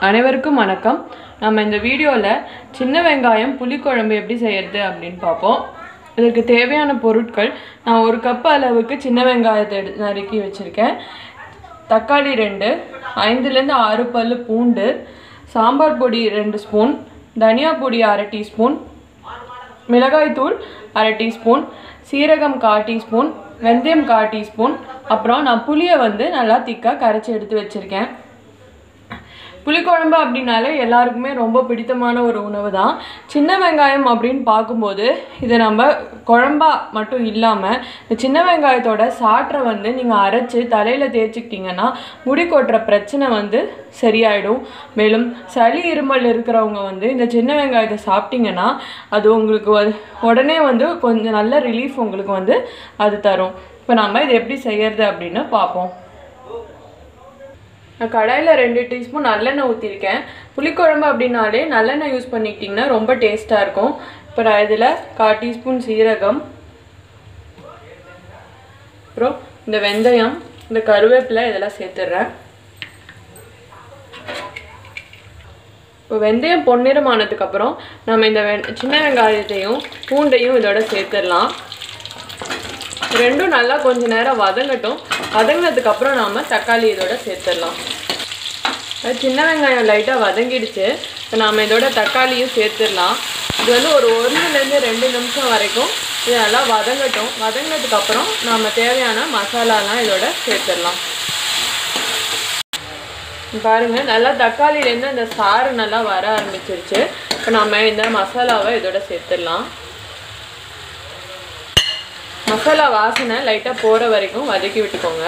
அனைவருக்கும் வணக்கம். நம்ம இந்த வீடியோல சின்ன வெங்காயம் புளிக்குழம்பு எப்படி செய்யறது அப்படினு பாப்போம். இதுக்கு தேவையான பொருட்கள் நான் 1 கப் அளவுக்கு சின்ன வெங்காயத்தை நறுக்கி வச்சிருக்கேன். தக்காளி 2, 5 ல இருந்து 6 பல்லு பூண்டு, சாம்பார் பொடி 2 ஸ்பூன், தனியா பொடி 1/2 டீஸ்பூன், மிளகாய் தூள் 1/2 டீஸ்பூன், சீரகம் 1/4 டீஸ்பூன், வெந்தயம் 1/4 டீஸ்பூன், அப்புறம் நான் புளியை நல்லா திக்கா கரைச்சி எடுத்து வச்சிருக்கேன். புளிக்குழம்பு அப்படினாலே எல்லாருக்குமே ரொம்ப பிடித்தமான ஒரு உணவு தான். சின்ன வெங்காயம் அப்படின்னு பார்க்கும்போது இதை நம்ம குழம்பா மட்டும் இல்லாமல் இந்த சின்ன வெங்காயத்தோட சாற்றை நீங்கள் அரைச்சி தலையில் தேய்ச்சிக்கிட்டிங்கன்னா முடி கொட்டுற பிரச்சனை சரியாயிடும். மேலும் சளி இருமல் இருக்கிறவங்க இந்த சின்ன வெங்காயத்தை சாப்பிட்டிங்கன்னா அது உங்களுக்கு உடனே கொஞ்சம் நல்ல ரிலீஃப் உங்களுக்கு அது தரும். இப்போ நம்ம இதை எப்படி செய்யறது அப்படின்னு பார்ப்போம். நான் கடாயில் 2 டீஸ்பூன் நல்லெண்ணெய் ஊற்றிருக்கேன். புளிக்குழம்பு அப்படின்னாலே நல்லெண்ணெய் யூஸ் பண்ணிக்கிட்டிங்கன்னா ரொம்ப டேஸ்ட்டாக இருக்கும். இப்போ நான் இதில் 1/4 டீஸ்பூன் சீரகம், அப்புறம் இந்த வெந்தயம், இந்த கருவேப்பிலை இதெல்லாம் சேர்த்துடுறேன். இப்போ வெந்தயம் பொன்னிறமானதுக்கப்புறம் நம்ம இந்த சின்ன வெங்காயத்தையும் பூண்டையும் இதோட சேர்த்துடலாம். ரெண்டும் நல்லா கொஞ்சம் நேரம் வதங்கட்டும். வதங்கினதுக்கப்புறம் நாம் தக்காளி இதோட சேர்த்துடலாம். சின்ன வெங்காயம் லைட்டாக வதங்கிடுச்சு. இப்போ நாம் இதோட தக்காளியும் சேர்த்துடலாம். இது ஒரு 1 ல இருந்து 2 நிமிஷம் வரைக்கும் இது நல்லா வதங்கட்டும். வதங்கினதுக்கப்புறம் நாம் தேவையான மசாலாலாம் இதோட சேர்த்துடலாம். பாருங்கள், நல்லா தக்காளியிலேருந்து அந்த சாறு நல்லா வர ஆரம்பிச்சிருச்சு. இப்போ நம்ம இந்த மசாலாவை இதோட சேர்த்துடலாம். மசாலா வாசனை லைட்டாக போகிற வரைக்கும் வதக்கி விட்டுக்கோங்க.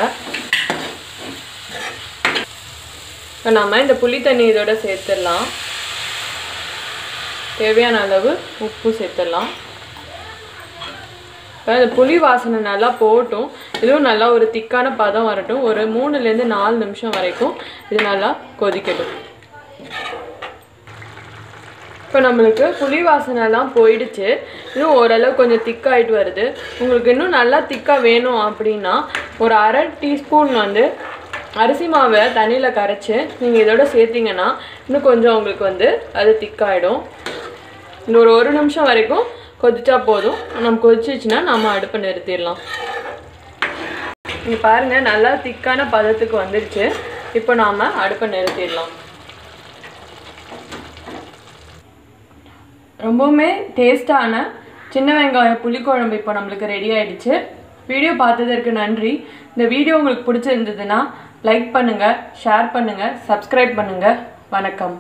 இப்போ நம்ம இந்த புளி தண்ணி இதோட சேர்த்துடலாம். தேவையான அளவு உப்பு சேர்த்துடலாம். இப்போ இந்த புளி வாசனை நல்லா போட்டும், இதுவும் நல்லா ஒரு திக்கான பதம் வரட்டும். ஒரு 3 ல இருந்து 4 நிமிஷம் வரைக்கும் இது நல்லா கொதிக்கட்டும். இப்போ நம்மளுக்கு புளி வாசனைலாம் போயிடுச்சு. இன்னும் ஓரளவு கொஞ்சம் திக்காயிட்டு வருது. உங்களுக்கு இன்னும் நல்லா திக்காக வேணும் அப்படின்னா ஒரு 1/2 டீஸ்பூன் அரிசி மாவை தண்ணியில் கரைச்சி நீங்கள் இதோட சேர்த்திங்கன்னா இன்னும் கொஞ்சம் உங்களுக்கு அது திக்காயிடும். இன்னும் ஒரு 1 நிமிஷம் வரைக்கும் கொதிச்சா போதும். நம்ம கொதிச்சிச்சுன்னா நம்ம அடுப்பை நிறுத்திடலாம். நீங்கள் பாருங்கள், நல்லா திக்கான பதத்துக்கு வந்துடுச்சு. இப்போ நாம் அடுப்பை நிறுத்திடலாம். ரொம்பவுமே டேஸ்டான சின்ன வெங்காய புளிக்குழம்பு இப்போ நம்மளுக்கு ரெடி ஆகிடுச்சு. வீடியோ பார்த்ததற்கு நன்றி. இந்த வீடியோ உங்களுக்கு பிடிச்சிருந்ததுன்னா லைக் பண்ணுங்கள், ஷேர் பண்ணுங்கள், சப்ஸ்கிரைப் பண்ணுங்கள். வணக்கம்.